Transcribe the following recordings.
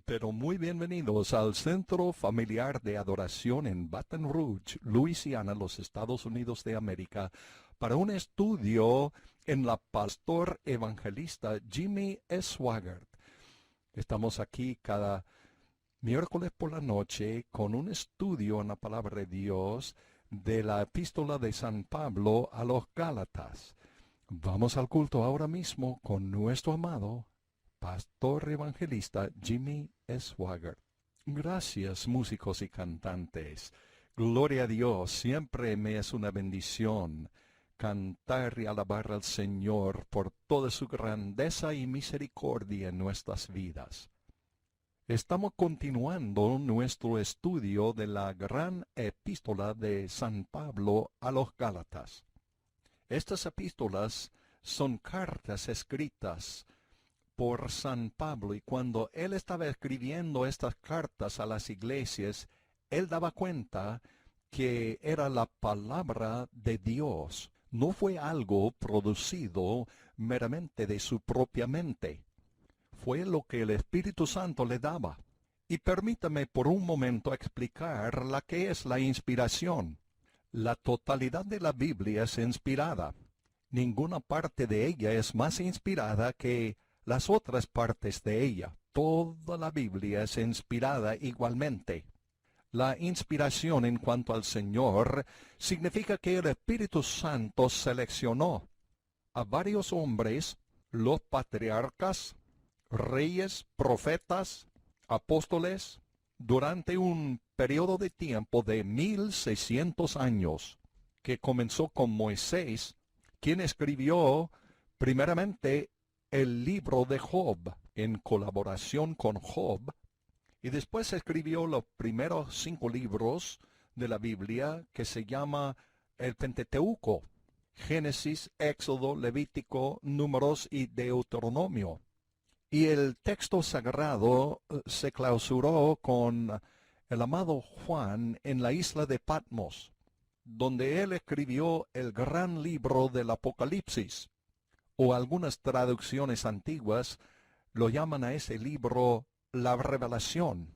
Pero muy bienvenidos al Centro Familiar de Adoración en Baton Rouge, Luisiana, los Estados Unidos de América, para un estudio en la pastor evangelista Jimmy Swaggart. Estamos aquí cada miércoles por la noche con un estudio en la palabra de Dios de la epístola de San Pablo a los Gálatas. Vamos al culto ahora mismo con nuestro amado pastor evangelista Jimmy Swaggart. Gracias, músicos y cantantes. Gloria a Dios, siempre me es una bendición cantar y alabar al Señor por toda su grandeza y misericordia en nuestras vidas. Estamos continuando nuestro estudio de la gran epístola de San Pablo a los Gálatas. Estas epístolas son cartas escritas por San Pablo, y cuando él estaba escribiendo estas cartas a las iglesias, él daba cuenta que era la palabra de Dios. No fue algo producido meramente de su propia mente. Fue lo que el Espíritu Santo le daba. Y permítame por un momento explicar la que es la inspiración. La totalidad de la Biblia es inspirada. Ninguna parte de ella es más inspirada que las otras partes de ella. Toda la Biblia es inspirada igualmente. La inspiración en cuanto al Señor significa que el Espíritu Santo seleccionó a varios hombres, los patriarcas, reyes, profetas, apóstoles, durante un periodo de tiempo de 1600 años, que comenzó con Moisés, quien escribió primeramente el libro de Job en colaboración con Job, y después escribió los primeros 5 libros de la Biblia que se llama el Pentateuco: Génesis, Éxodo, Levítico, Números y Deuteronomio. Y el texto sagrado se clausuró con el amado Juan en la isla de Patmos, donde él escribió el gran libro del Apocalipsis, o algunas traducciones antiguas lo llaman a ese libro la Revelación.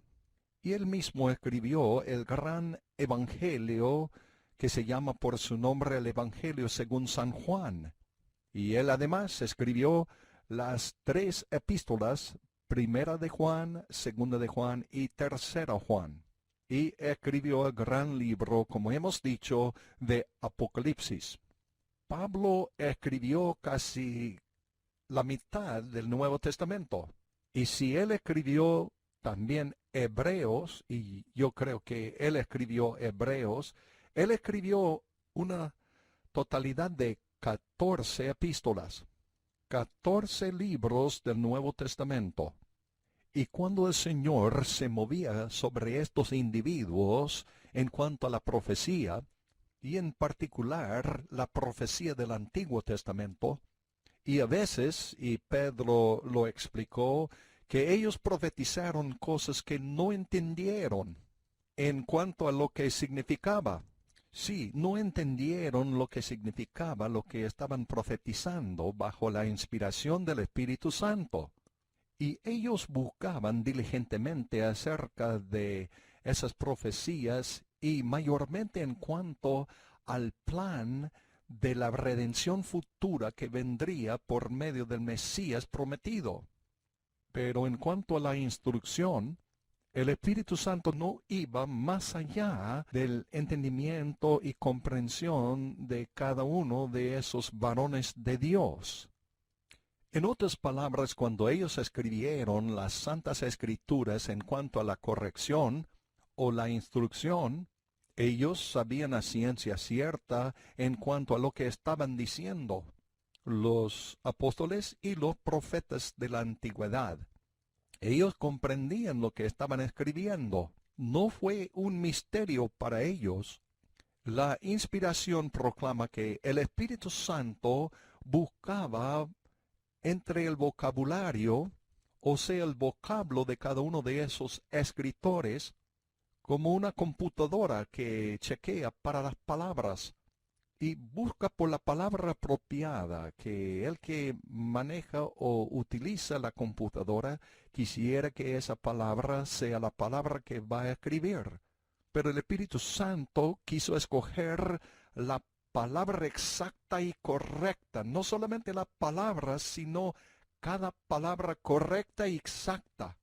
Y él mismo escribió el gran Evangelio que se llama por su nombre el Evangelio según San Juan. Y él además escribió las 3 epístolas, primera de Juan, segunda de Juan y tercera Juan. Y escribió el gran libro, como hemos dicho, de Apocalipsis. Pablo escribió casi la mitad del Nuevo Testamento. Y si él escribió también Hebreos, y yo creo que él escribió Hebreos, él escribió una totalidad de 14 epístolas, 14 libros del Nuevo Testamento. Y cuando el Señor se movía sobre estos individuos en cuanto a la profecía, y en particular la profecía del Antiguo Testamento, y a veces, y Pedro lo explicó, que ellos profetizaron cosas que no entendieron en cuanto a lo que significaba. Sí, no entendieron lo que significaba lo que estaban profetizando bajo la inspiración del Espíritu Santo. Y ellos buscaban diligentemente acerca de esas profecías y mayormente en cuanto al plan de la redención futura que vendría por medio del Mesías prometido. Pero en cuanto a la instrucción, el Espíritu Santo no iba más allá del entendimiento y comprensión de cada uno de esos varones de Dios. En otras palabras, cuando ellos escribieron las Santas Escrituras en cuanto a la corrección o la instrucción, ellos sabían a ciencia cierta en cuanto a lo que estaban diciendo los apóstoles y los profetas de la antigüedad. Ellos comprendían lo que estaban escribiendo. No fue un misterio para ellos. La inspiración proclama que el Espíritu Santo buscaba entre el vocabulario, o sea, el vocablo de cada uno de esos escritores, como una computadora que chequea para las palabras y busca por la palabra apropiada, que el que maneja o utiliza la computadora quisiera que esa palabra sea la palabra que va a escribir. Pero el Espíritu Santo quiso escoger la palabra exacta y correcta, no solamente la palabra, sino cada palabra correcta y exacta.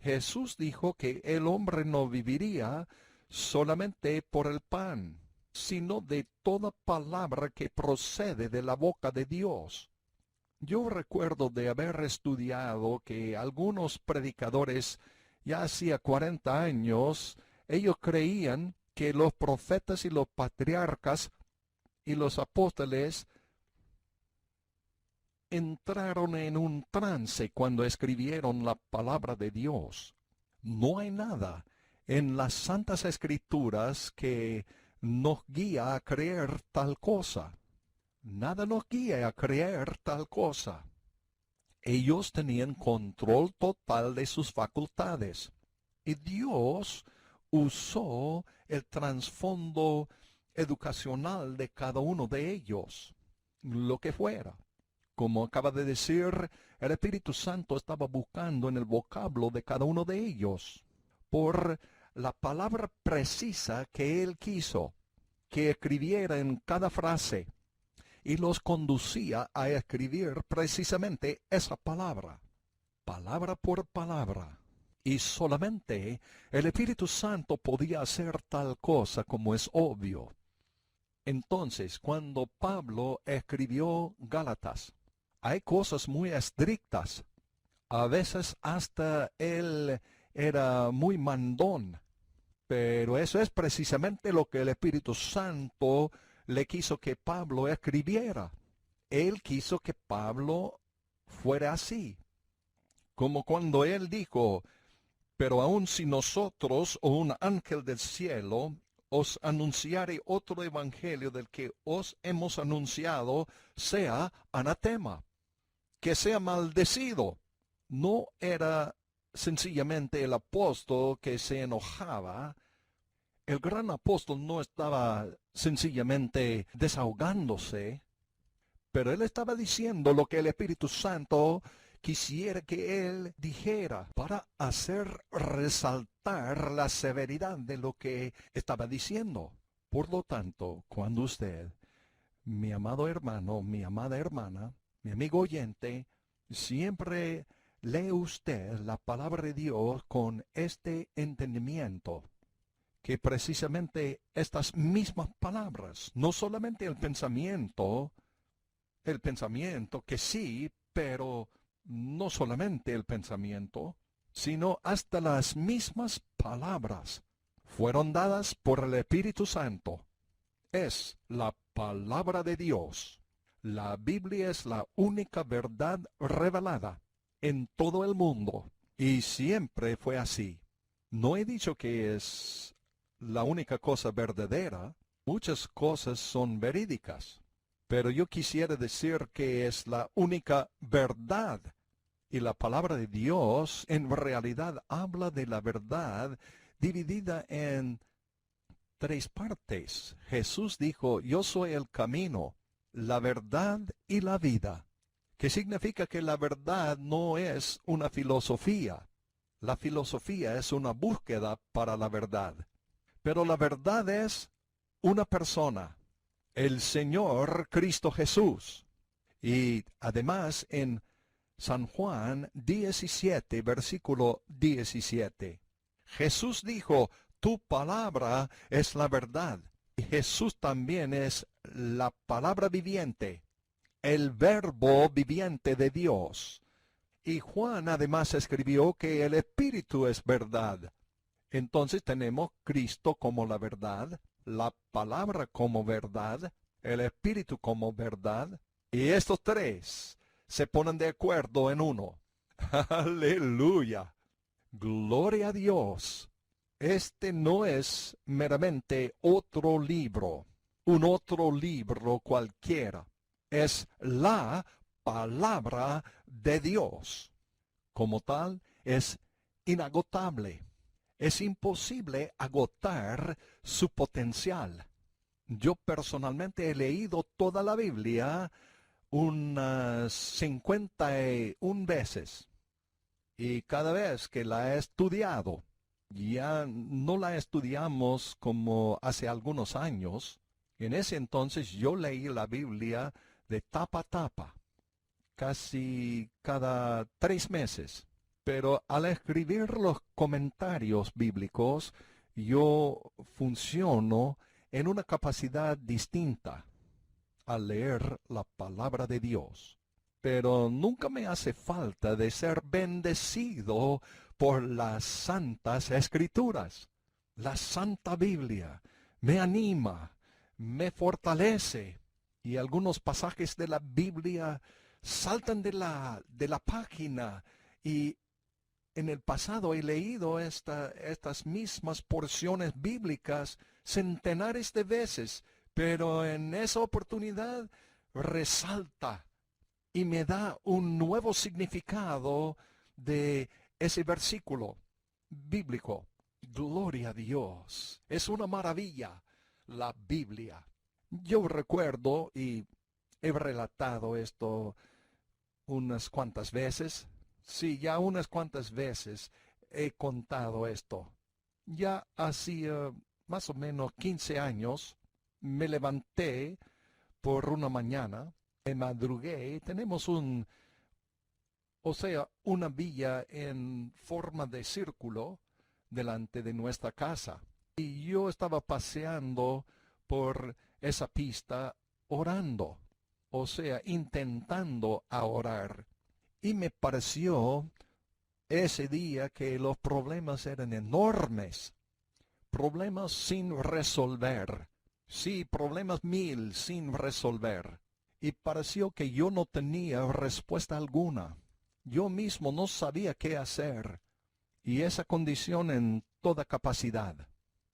Jesús dijo que el hombre no viviría solamente por el pan, sino de toda palabra que procede de la boca de Dios. Yo recuerdo de haber estudiado que algunos predicadores, ya hacía 40 años, ellos creían que los profetas y los patriarcas y los apóstoles entraron en un trance cuando escribieron la palabra de Dios. No hay nada en las Santas Escrituras que nos guía a creer tal cosa. Nada nos guía a creer tal cosa. Ellos tenían control total de sus facultades. Y Dios usó el trasfondo educacional de cada uno de ellos, lo que fuera. Como acaba de decir, el Espíritu Santo estaba buscando en el vocablo de cada uno de ellos por la palabra precisa que Él quiso que escribiera en cada frase, y los conducía a escribir precisamente esa palabra, palabra por palabra. Y solamente el Espíritu Santo podía hacer tal cosa, como es obvio. Entonces, cuando Pablo escribió Gálatas, hay cosas muy estrictas. A veces hasta él era muy mandón. Pero eso es precisamente lo que el Espíritu Santo le quiso que Pablo escribiera. Él quiso que Pablo fuera así. Como cuando él dijo, pero aun si nosotros o un ángel del cielo os anunciare otro evangelio del que os hemos anunciado, sea anatema, que sea maldecido. No era sencillamente el apóstol que se enojaba. El gran apóstol no estaba sencillamente desahogándose, pero él estaba diciendo lo que el Espíritu Santo quisiera que él dijera para hacer resaltar la severidad de lo que estaba diciendo. Por lo tanto, cuando usted, mi amado hermano, mi amada hermana, mi amigo oyente, siempre lee usted la palabra de Dios con este entendimiento, que precisamente estas mismas palabras, no solamente el pensamiento que sí, pero no solamente el pensamiento, sino hasta las mismas palabras fueron dadas por el Espíritu Santo. Es la palabra de Dios. La Biblia es la única verdad revelada en todo el mundo, y siempre fue así. No he dicho que es la única cosa verdadera. Muchas cosas son verídicas, pero yo quisiera decir que es la única verdad. Y la palabra de Dios en realidad habla de la verdad dividida en tres partes. Jesús dijo, yo soy el camino, la verdad y la vida, que significa que la verdad no es una filosofía. La filosofía es una búsqueda para la verdad. Pero la verdad es una persona, el Señor Cristo Jesús. Y además en San Juan 17, versículo 17, Jesús dijo, tu palabra es la verdad. Y Jesús también es la palabra viviente, el verbo viviente de Dios. Y Juan además escribió que el Espíritu es verdad. Entonces tenemos Cristo como la verdad, la palabra como verdad, el Espíritu como verdad, y estos tres se ponen de acuerdo en uno. ¡Aleluya! ¡Gloria a Dios! Este no es meramente otro libro, un otro libro cualquiera. Es la palabra de Dios. Como tal, es inagotable. Es imposible agotar su potencial. Yo personalmente he leído toda la Biblia unas 51 veces. Y cada vez que la he estudiado, ya no la estudiamos como hace algunos años. En ese entonces yo leí la Biblia de tapa a tapa, casi cada 3 meses. Pero al escribir los comentarios bíblicos, yo funciono en una capacidad distinta al leer la palabra de Dios. Pero nunca me hace falta de ser bendecido por las santas escrituras. La Santa Biblia me anima, me fortalece, y algunos pasajes de la Biblia saltan de la página, y en el pasado he leído estas mismas porciones bíblicas centenares de veces, pero en esa oportunidad resalta y me da un nuevo significado de ese versículo bíblico. Gloria a Dios. Es una maravilla la Biblia. Yo recuerdo, y he relatado esto unas cuantas veces. Sí, ya unas cuantas veces he contado esto. Ya hacía más o menos 15 años me levanté por una mañana, me madrugué. Tenemos una villa en forma de círculo delante de nuestra casa. Y yo estaba paseando por esa pista orando, intentando orar. Y me pareció ese día que los problemas eran enormes, problemas sin resolver. Sí, problemas 1000 sin resolver. Y pareció que yo no tenía respuesta alguna. Yo mismo no sabía qué hacer. Y esa condición en toda capacidad.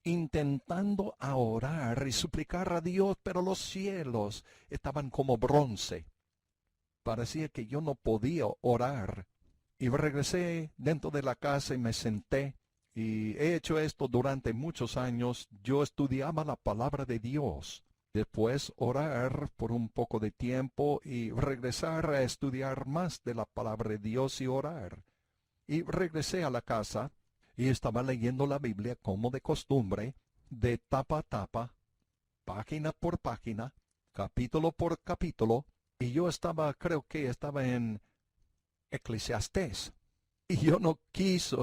Intentando orar y suplicar a Dios, pero los cielos estaban como bronce. Parecía que yo no podía orar. Y regresé dentro de la casa y me senté. Y he hecho esto durante muchos años. Yo estudiaba la palabra de Dios. Después orar por un poco de tiempo y regresar a estudiar más de la palabra de Dios y orar. Y regresé a la casa y estaba leyendo la Biblia como de costumbre, de tapa a tapa, página por página, capítulo por capítulo. Y yo creo que estaba en Eclesiastés. Y yo no quise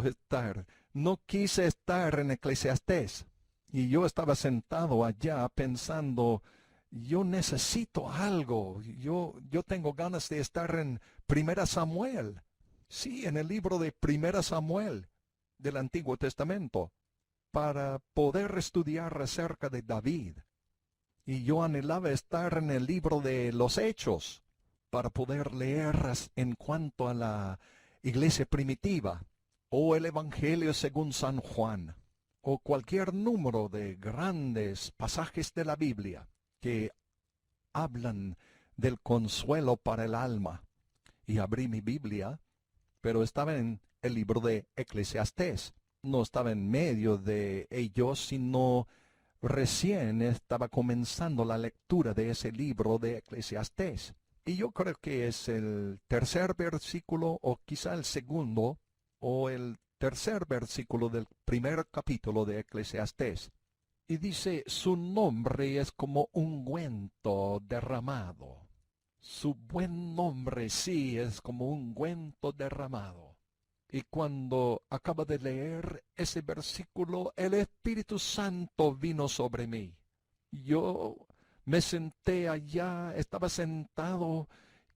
estar en Eclesiastés. Y yo estaba sentado allá pensando, yo necesito algo. Yo tengo ganas de estar en Primera Samuel. Sí, en el libro de Primera Samuel del Antiguo Testamento, para poder estudiar acerca de David. Y yo anhelaba estar en el libro de los Hechos, para poder leer en cuanto a la iglesia primitiva, o el Evangelio según San Juan, o cualquier número de grandes pasajes de la Biblia que hablan del consuelo para el alma. Y abrí mi Biblia, pero estaba en el libro de Eclesiastés. No estaba en medio de ellos, sino recién estaba comenzando la lectura de ese libro de Eclesiastés. Y yo creo que es el tercer versículo, o quizá el segundo, o el tercer versículo del primer capítulo de Eclesiastés. Y dice, su nombre es como ungüento derramado. Su buen nombre sí es como ungüento derramado. Y cuando acaba de leer ese versículo, el Espíritu Santo vino sobre mí. Yo me senté allá, estaba sentado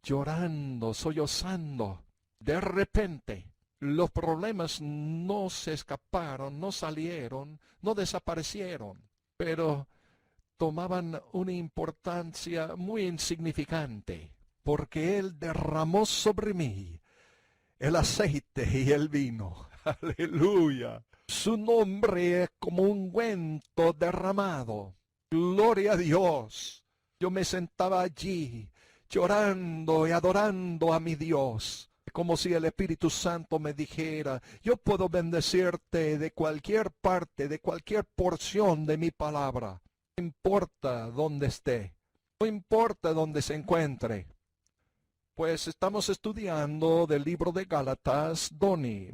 llorando, sollozando. De repente, los problemas no se escaparon, no salieron, no desaparecieron, pero tomaban una importancia muy insignificante, porque Él derramó sobre mí el aceite y el vino. Aleluya. Su nombre es como un ungüento derramado. Gloria a Dios. Yo me sentaba allí llorando y adorando a mi Dios, como si el Espíritu Santo me dijera, yo puedo bendecirte de cualquier parte, de cualquier porción de mi palabra. No importa dónde esté, no importa dónde se encuentre. Pues estamos estudiando del libro de Gálatas. Donny,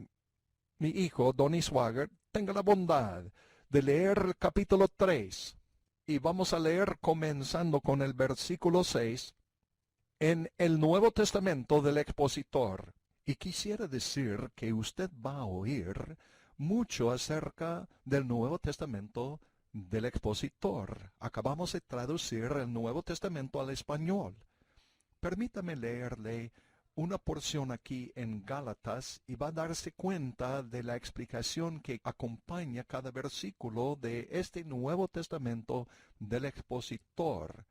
mi hijo, Donny Swagger, tenga la bondad de leer el capítulo 3. Y vamos a leer comenzando con el versículo 6 en el Nuevo Testamento del expositor. Y quisiera decir que usted va a oír mucho acerca del Nuevo Testamento del expositor. Acabamos de traducir el Nuevo Testamento al español. Permítame leerle una porción aquí en Gálatas y va a darse cuenta de la explicación que acompaña cada versículo de este Nuevo Testamento del expositor.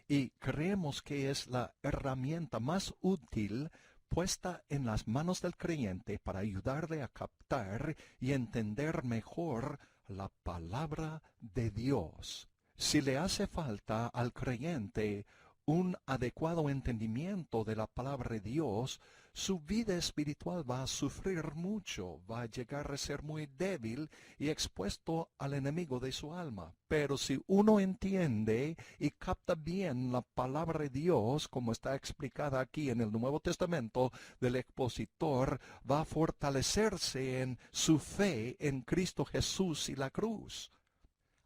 Y creemos que es la herramienta más útil puesta en las manos del creyente para ayudarle a captar y entender mejor la palabra de Dios. Si le hace falta al creyente un adecuado entendimiento de la palabra de Dios, su vida espiritual va a sufrir mucho, va a llegar a ser muy débil y expuesto al enemigo de su alma. Pero si uno entiende y capta bien la palabra de Dios, como está explicada aquí en el Nuevo Testamento del expositor, va a fortalecerse en su fe en Cristo Jesús y la cruz.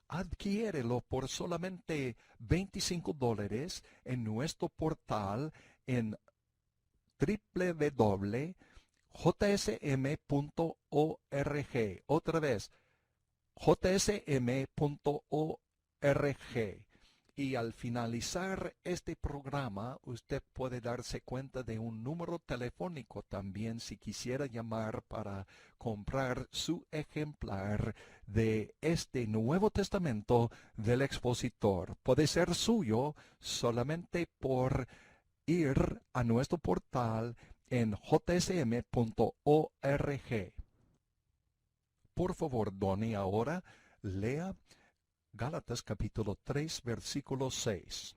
Adquiérelo por solamente $25 en nuestro portal en www.jsm.org. Otra vez, jsm.org. Y al finalizar este programa, usted puede darse cuenta de un número telefónico también si quisiera llamar para comprar su ejemplar de este Nuevo Testamento del expositor. Puede ser suyo solamente por ir a nuestro portal en jsm.org. Por favor, Donny, ahora lea Gálatas capítulo 3, versículo 6.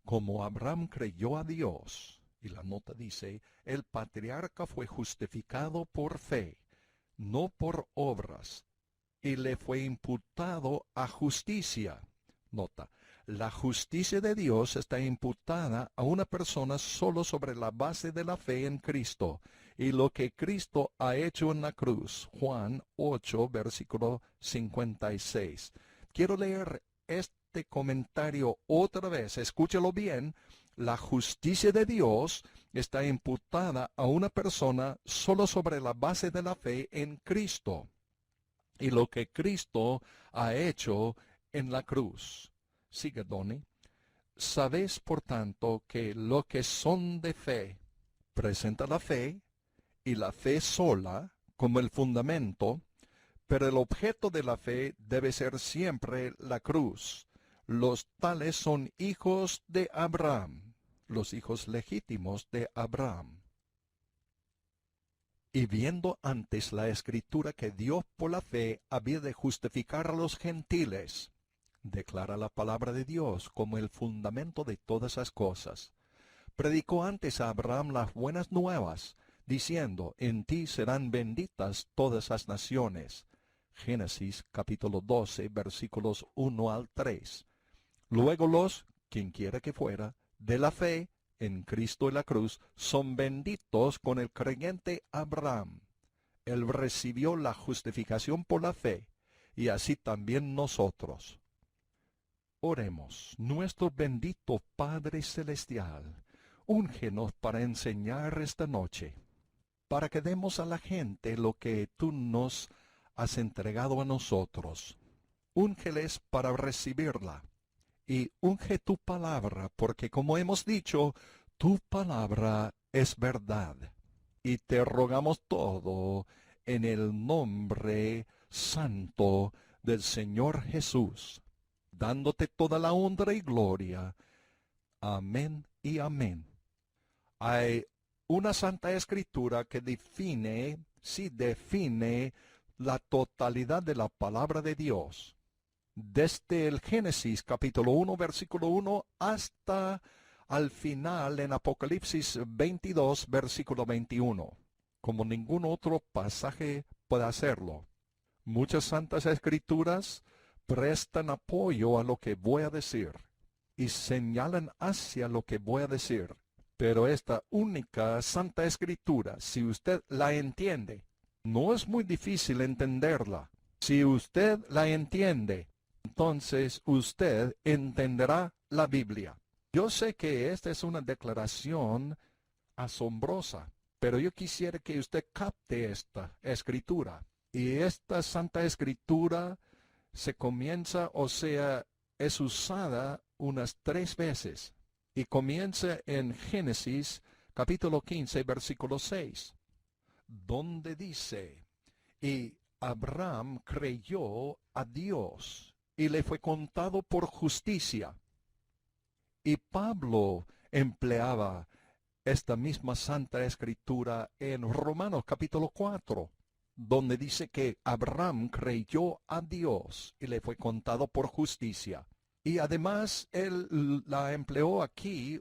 Como Abraham creyó a Dios, y la nota dice, el patriarca fue justificado por fe, no por obras, y le fue imputado a justicia. Nota, la justicia de Dios está imputada a una persona solo sobre la base de la fe en Cristo y lo que Cristo ha hecho en la cruz. Juan 8, versículo 56. Quiero leer este comentario otra vez. Escúchelo bien. La justicia de Dios está imputada a una persona solo sobre la base de la fe en Cristo y lo que Cristo ha hecho en la cruz. Sigue, Donny. Sabéis, por tanto, que lo que son de fe presenta la fe y la fe sola como el fundamento, pero el objeto de la fe debe ser siempre la cruz. Los tales son hijos de Abraham, los hijos legítimos de Abraham. Y viendo antes la escritura que Dios por la fe había de justificar a los gentiles, declara la palabra de Dios como el fundamento de todas las cosas. Predicó antes a Abraham las buenas nuevas, diciendo, en ti serán benditas todas las naciones. Génesis capítulo 12, versículos 1 al 3. Luego los, quien quiera que fuera, de la fe en Cristo y la cruz, son benditos con el creyente Abraham. Él recibió la justificación por la fe, y así también nosotros. Oremos. Nuestro bendito Padre Celestial, úngenos para enseñar esta noche, para que demos a la gente lo que tú nos has entregado a nosotros. Úngeles para recibirla. Y unge tu palabra, porque como hemos dicho, tu palabra es verdad. Y te rogamos todo en el nombre santo del Señor Jesús, dándote toda la honra y gloria. Amén y amén. Hay una santa escritura que define la totalidad de la palabra de Dios. Desde el Génesis capítulo 1, versículo 1, hasta al final en Apocalipsis 22, versículo 21, como ningún otro pasaje puede hacerlo. Muchas santas escrituras prestan apoyo a lo que voy a decir y señalan hacia lo que voy a decir. Pero esta única Santa Escritura, si usted la entiende, no es muy difícil entenderla. Si usted la entiende, entonces usted entenderá la Biblia. Yo sé que esta es una declaración asombrosa, pero yo quisiera que usted capte esta escritura. Y esta Santa Escritura se comienza, o sea, es usada unas 3 veces. Y comienza en Génesis capítulo 15, versículo 6, donde dice, y Abraham creyó a Dios, y le fue contado por justicia. Y Pablo empleaba esta misma Santa Escritura en Romanos capítulo 4, donde dice que Abraham creyó a Dios y le fue contado por justicia. Y además él la empleó aquí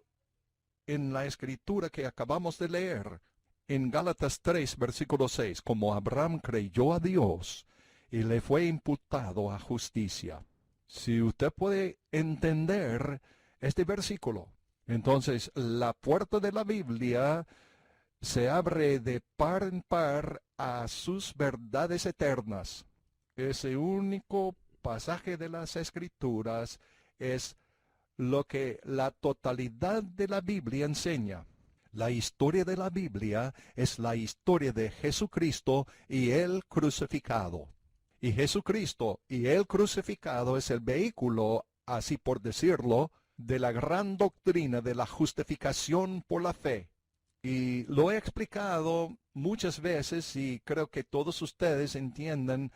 en la escritura que acabamos de leer, en Gálatas 3, versículo 6, como Abraham creyó a Dios y le fue imputado a justicia. Si usted puede entender este versículo, entonces la puerta de la Biblia se abre de par en par a sus verdades eternas. Ese único pasaje de las Escrituras es lo que la totalidad de la Biblia enseña. La historia de la Biblia es la historia de Jesucristo y el crucificado. Y Jesucristo y el crucificado es el vehículo, así por decirlo, de la gran doctrina de la justificación por la fe. Y lo he explicado muchas veces y creo que todos ustedes entienden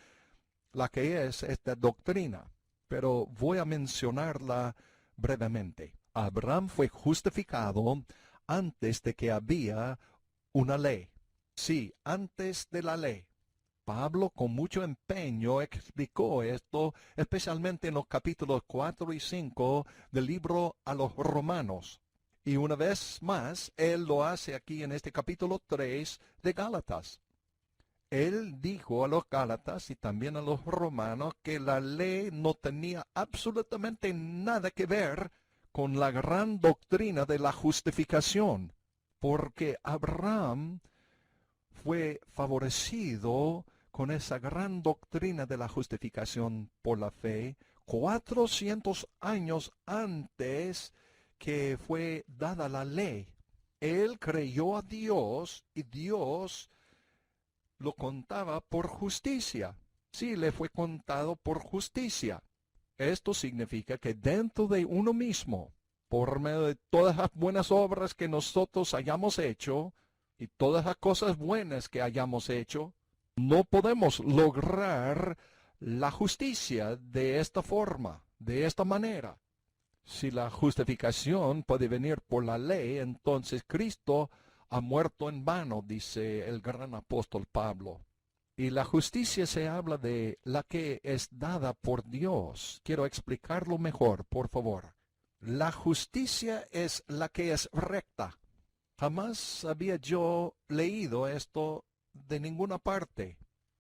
la que es esta doctrina, pero voy a mencionarla brevemente. Abraham fue justificado antes de que había una ley. Sí, antes de la ley. Pablo con mucho empeño explicó esto, especialmente en los capítulos 4 y 5 del libro a los Romanos. Y una vez más, él lo hace aquí en este capítulo 3 de Gálatas. Él dijo a los Gálatas y también a los romanos que la ley no tenía absolutamente nada que ver con la gran doctrina de la justificación, porque Abraham fue favorecido con esa gran doctrina de la justificación por la fe 400 años antes que fue dada la ley. Él creyó a Dios y Dios lo contaba por justicia. Sí, le fue contado por justicia. Esto significa que dentro de uno mismo, por medio de todas las buenas obras que nosotros hayamos hecho y todas las cosas buenas que hayamos hecho, no podemos lograr la justicia de esta forma, de esta manera. Si la justificación puede venir por la ley, entonces Cristo ha muerto en vano, dice el gran apóstol Pablo. Y la justicia se habla de la que es dada por Dios. Quiero explicarlo mejor, por favor. La justicia es la que es recta. Jamás había yo leído esto de ninguna parte.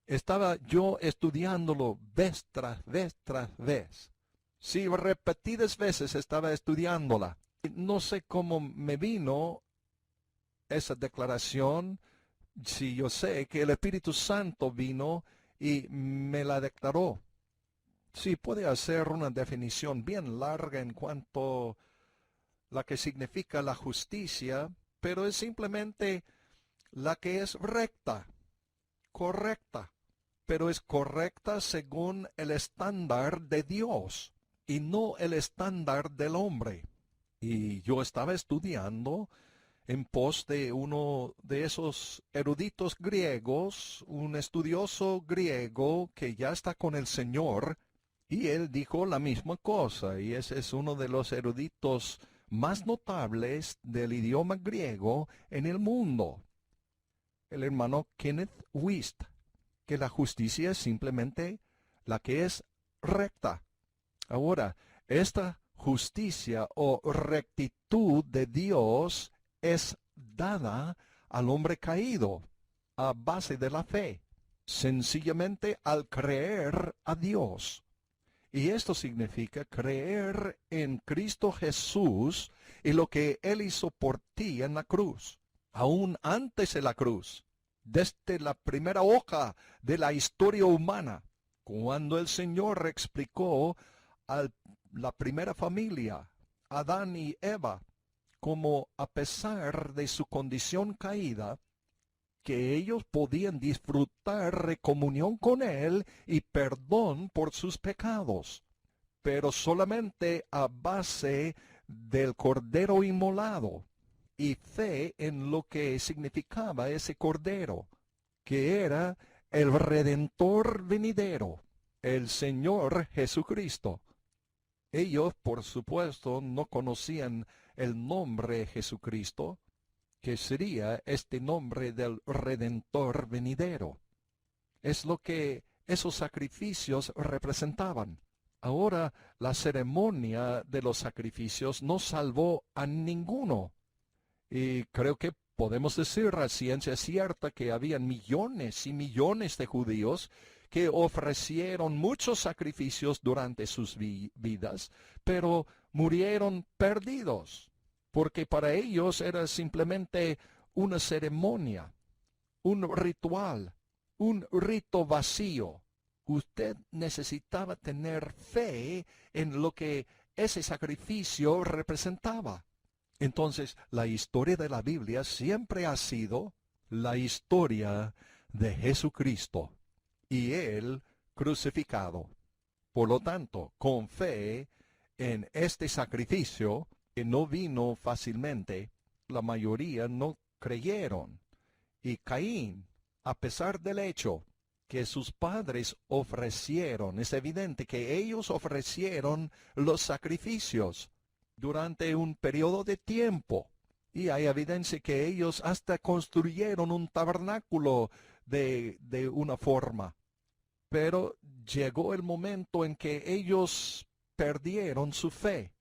Estaba yo estudiándolo vez tras vez tras vez. Sí, repetidas veces estaba estudiándola. No sé cómo me vino esa declaración, si yo sé que el Espíritu Santo vino y me la declaró. Sí, puede hacer una definición bien larga en cuanto a la que significa la justicia, pero es simplemente la que es recta, correcta, pero es correcta según el estándar de Dios y no el estándar del hombre. Y yo estaba estudiando en pos de uno de esos eruditos griegos, un estudioso griego que ya está con el Señor, y él dijo la misma cosa, y ese es uno de los eruditos más notables del idioma griego en el mundo, el hermano Kenneth Wuest, que la justicia es simplemente la que es recta. Ahora, esta justicia o rectitud de Dios es dada al hombre caído a base de la fe, sencillamente al creer a Dios. Y esto significa creer en Cristo Jesús y lo que Él hizo por ti en la cruz, aún antes de la cruz, desde la primera hoja de la historia humana, cuando el Señor explicó a la primera familia, Adán y Eva, como a pesar de su condición caída, que ellos podían disfrutar de comunión con Él y perdón por sus pecados, pero solamente a base del cordero inmolado y fe en lo que significaba ese cordero, que era el Redentor venidero, el Señor Jesucristo. Ellos, por supuesto, no conocían el nombre Jesucristo, que sería este nombre del Redentor venidero. Es lo que esos sacrificios representaban. Ahora, la ceremonia de los sacrificios no salvó a ninguno. Y creo que podemos decir a ciencia cierta que habían millones y millones de judíos que ofrecieron muchos sacrificios durante sus vidas, pero murieron perdidos, porque para ellos era simplemente una ceremonia, un ritual, un rito vacío. Usted necesitaba tener fe en lo que ese sacrificio representaba. Entonces, la historia de la Biblia siempre ha sido la historia de Jesucristo y Él crucificado. Por lo tanto, con fe en este sacrificio, que no vino fácilmente, la mayoría no creyeron. Y Caín, a pesar del hecho que sus padres ofrecieron, es evidente que ellos ofrecieron los sacrificios durante un periodo de tiempo. Y hay evidencia que ellos hasta construyeron un tabernáculo de una forma. Pero llegó el momento en que ellos perdieron su fe.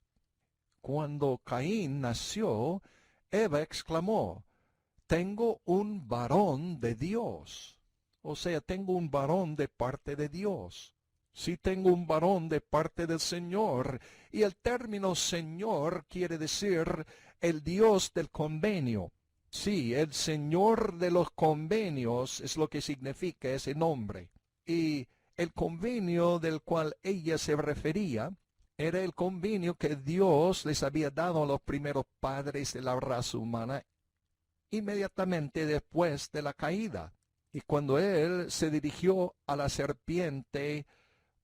Cuando Caín nació, Eva exclamó, tengo un varón de Dios. O sea, tengo un varón de parte de Dios. Sí, tengo un varón de parte del Señor. Y el término Señor quiere decir el Dios del convenio. Sí, el Señor de los convenios es lo que significa ese nombre. Y el convenio del cual ella se refería era el convenio que Dios les había dado a los primeros padres de la raza humana inmediatamente después de la caída. Y cuando Él se dirigió a la serpiente,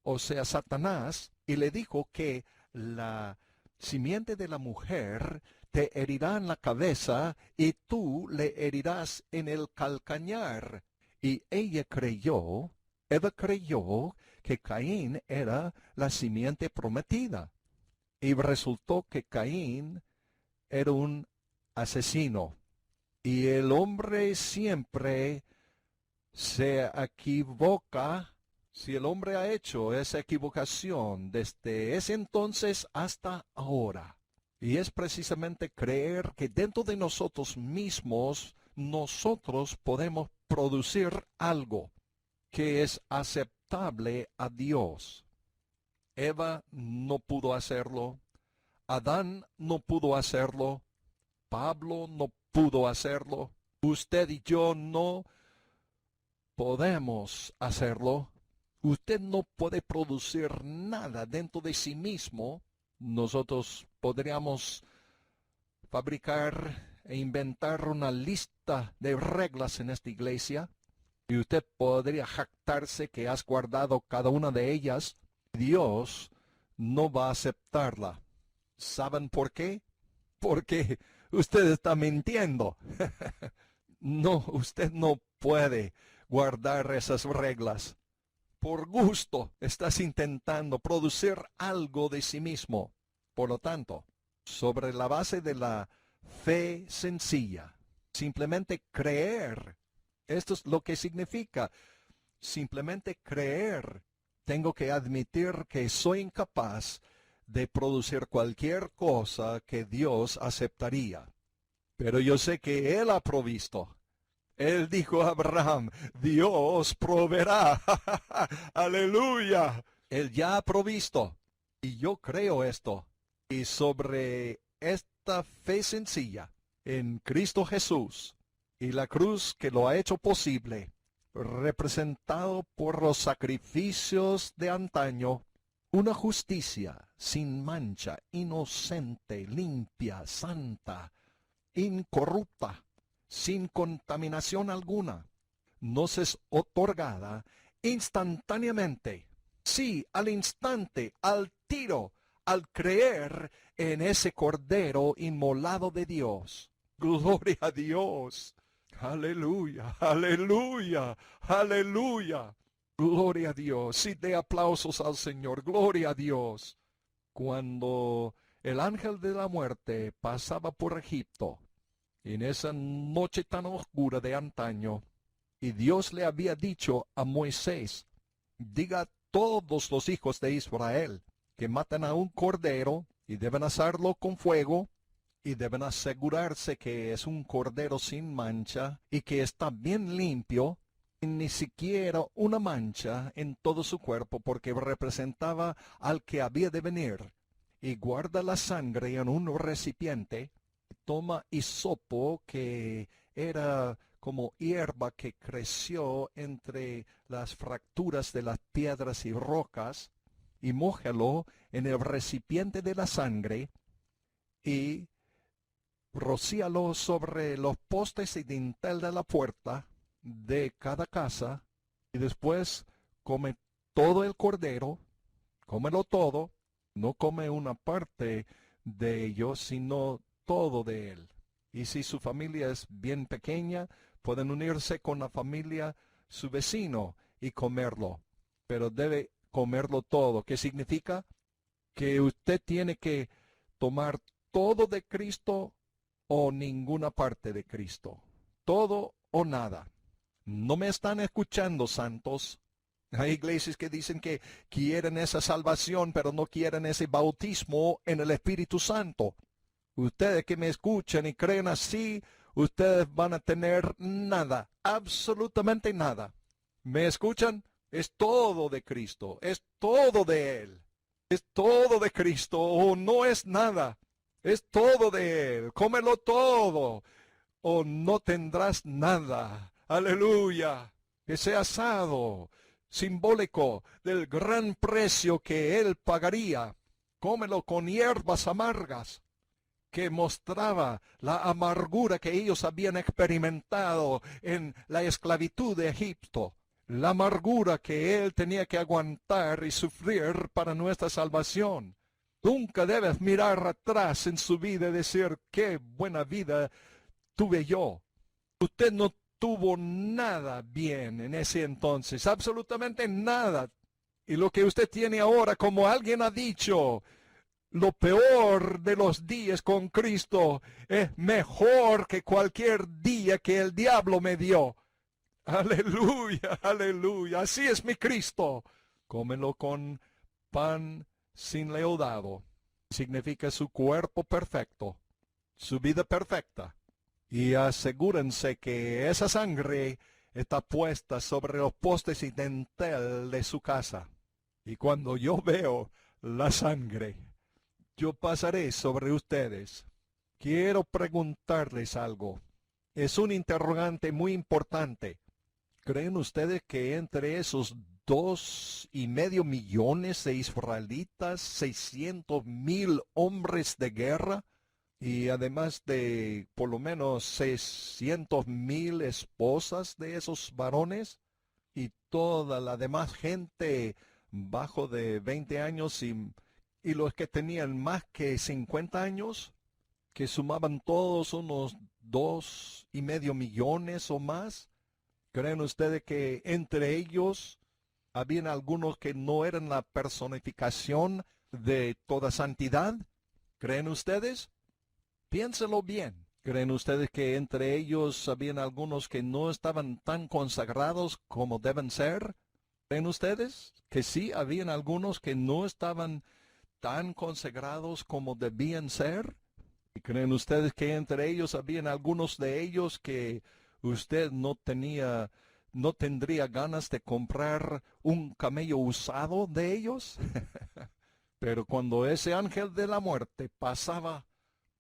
o sea, Satanás, y le dijo que la simiente de la mujer te herirá en la cabeza y tú le herirás en el calcañar. Y ella creyó, Eva creyó que Caín era la simiente prometida. Y resultó que Caín era un asesino. Y el hombre siempre se equivoca. Si el hombre ha hecho esa equivocación desde ese entonces hasta ahora, y es precisamente creer que dentro de nosotros mismos nosotros podemos producir algo que es aceptable a Dios. Eva no pudo hacerlo, Adán no pudo hacerlo, Pablo no pudo hacerlo, usted y yo no podemos hacerlo. Usted no puede producir nada dentro de sí mismo. Nosotros podríamos fabricar e inventar una lista de reglas en esta iglesia, y usted podría jactarse que has guardado cada una de ellas. Dios no va a aceptarla. ¿Saben por qué? Porque usted está mintiendo. No, usted no puede guardar esas reglas. Por gusto estás intentando producir algo de sí mismo. Por lo tanto, sobre la base de la fe sencilla, simplemente creer. Esto es lo que significa. Simplemente creer. Tengo que admitir que soy incapaz de producir cualquier cosa que Dios aceptaría. Pero yo sé que Él ha provisto. Él dijo a Abraham, Dios proveerá. Aleluya. Él ya ha provisto. Y yo creo esto. Y sobre esta fe sencilla en Cristo Jesús y la cruz que lo ha hecho posible, representado por los sacrificios de antaño, una justicia sin mancha, inocente, limpia, santa, incorrupta, sin contaminación alguna, nos es otorgada instantáneamente. Sí, al instante, al tiro, al creer en ese Cordero inmolado de Dios. Gloria a Dios. Aleluya, aleluya, aleluya. Gloria a Dios. Sí, dé aplausos al Señor. Gloria a Dios. Cuando el ángel de la muerte pasaba por Egipto, en esa noche tan oscura de antaño, y Dios le había dicho a Moisés, diga a todos los hijos de Israel que maten a un cordero y deben asarlo con fuego y deben asegurarse que es un cordero sin mancha y que está bien limpio, y ni siquiera una mancha en todo su cuerpo, porque representaba al que había de venir. Y guarda la sangre en un recipiente, toma hisopo, que era como hierba que creció entre las fracturas de las piedras y rocas, y mójalo en el recipiente de la sangre, y rocíalo sobre los postes y dintel de la puerta de cada casa, y después come todo el cordero, cómelo todo, no come una parte de ello, sino todo de él. Y si su familia es bien pequeña, pueden unirse con la familia, su vecino, y comerlo. Pero debe comerlo todo. ¿Qué significa? Que usted tiene que tomar todo de Cristo o ninguna parte de Cristo. Todo o nada. No me están escuchando, santos. Hay iglesias que dicen que quieren esa salvación, pero no quieren ese bautismo en el Espíritu Santo. Ustedes que me escuchan y creen así, ustedes van a tener nada, absolutamente nada. ¿Me escuchan? Es todo de Cristo, es todo de Él. Es todo de Cristo, o no es nada. Es todo de Él. Cómelo todo, o no tendrás nada. Aleluya. Ese asado simbólico del gran precio que Él pagaría. Cómelo con hierbas amargas, que mostraba la amargura que ellos habían experimentado en la esclavitud de Egipto, la amargura que Él tenía que aguantar y sufrir para nuestra salvación. Nunca debes mirar atrás en su vida y decir, qué buena vida tuve yo. Usted no tuvo nada bien en ese entonces, absolutamente nada. Y lo que usted tiene ahora, como alguien ha dicho, lo peor de los días con Cristo es mejor que cualquier día que el diablo me dio. Aleluya, aleluya. Así es mi Cristo. Cómelo con pan sin leudado. Significa su cuerpo perfecto, su vida perfecta. Y asegúrense que esa sangre está puesta sobre los postes y dintel de su casa. Y cuando yo veo la sangre, yo pasaré sobre ustedes. Quiero preguntarles algo. Es un interrogante muy importante. ¿Creen ustedes que entre esos 2,5 millones de israelitas, 600,000 hombres de guerra, y además de por lo menos 600,000 esposas de esos varones, y toda la demás gente bajo de 20 años y los que tenían más que 50 años, que sumaban todos unos 2,5 millones o más? ¿Creen ustedes que entre ellos habían algunos que no eran la personificación de toda santidad? ¿Creen ustedes? Piénselo bien. ¿Creen ustedes que entre ellos habían algunos que no estaban tan consagrados como deben ser? ¿Creen ustedes que sí habían algunos que no estaban tan consagrados como debían ser? ¿Y creen ustedes que entre ellos habían algunos de ellos que usted no tenía no tendría ganas de comprar un camello usado de ellos? Pero cuando ese ángel de la muerte pasaba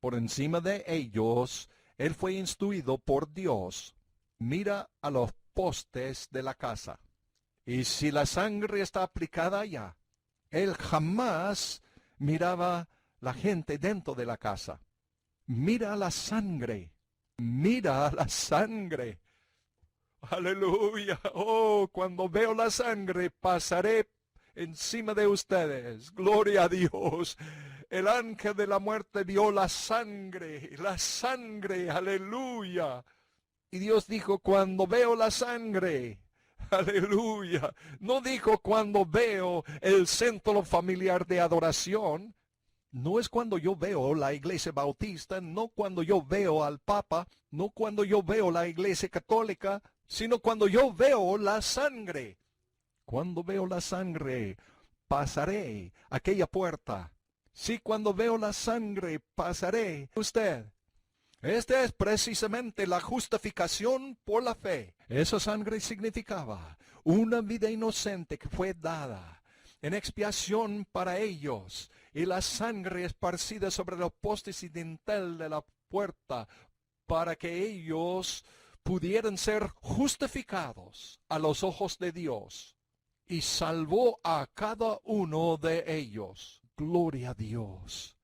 por encima de ellos, él fue instruido por Dios. Mira a los postes de la casa. Y si la sangre está aplicada allá, él jamás miraba la gente dentro de la casa. Mira la sangre. Mira la sangre. Aleluya. Oh, cuando veo la sangre, pasaré encima de ustedes. Gloria a Dios. El ángel de la muerte vio la sangre, aleluya. Y Dios dijo, cuando veo la sangre, aleluya. No dijo cuando veo el centro familiar de adoración. No es cuando yo veo la iglesia bautista, no cuando yo veo al Papa, no cuando yo veo la iglesia católica, sino cuando yo veo la sangre. Cuando veo la sangre, pasaré aquella puerta. Sí, cuando veo la sangre, pasaré usted. Esta es precisamente la justificación por la fe. Esa sangre significaba una vida inocente que fue dada en expiación para ellos, y la sangre esparcida sobre los postes y dintel de la puerta para que ellos pudieran ser justificados a los ojos de Dios, y salvó a cada uno de ellos. Gloria a Dios.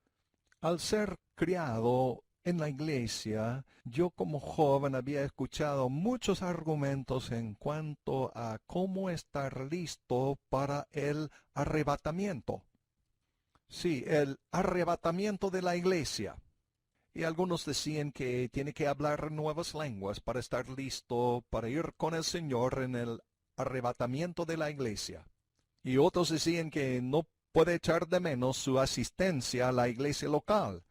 Al ser criado en la iglesia, yo como joven había escuchado muchos argumentos en cuanto a cómo estar listo para el arrebatamiento. Sí, el arrebatamiento de la iglesia. Y algunos decían que tiene que hablar nuevas lenguas para estar listo para ir con el Señor en el arrebatamiento de la iglesia. Y otros decían que no puede echar de menos su asistencia a la iglesia local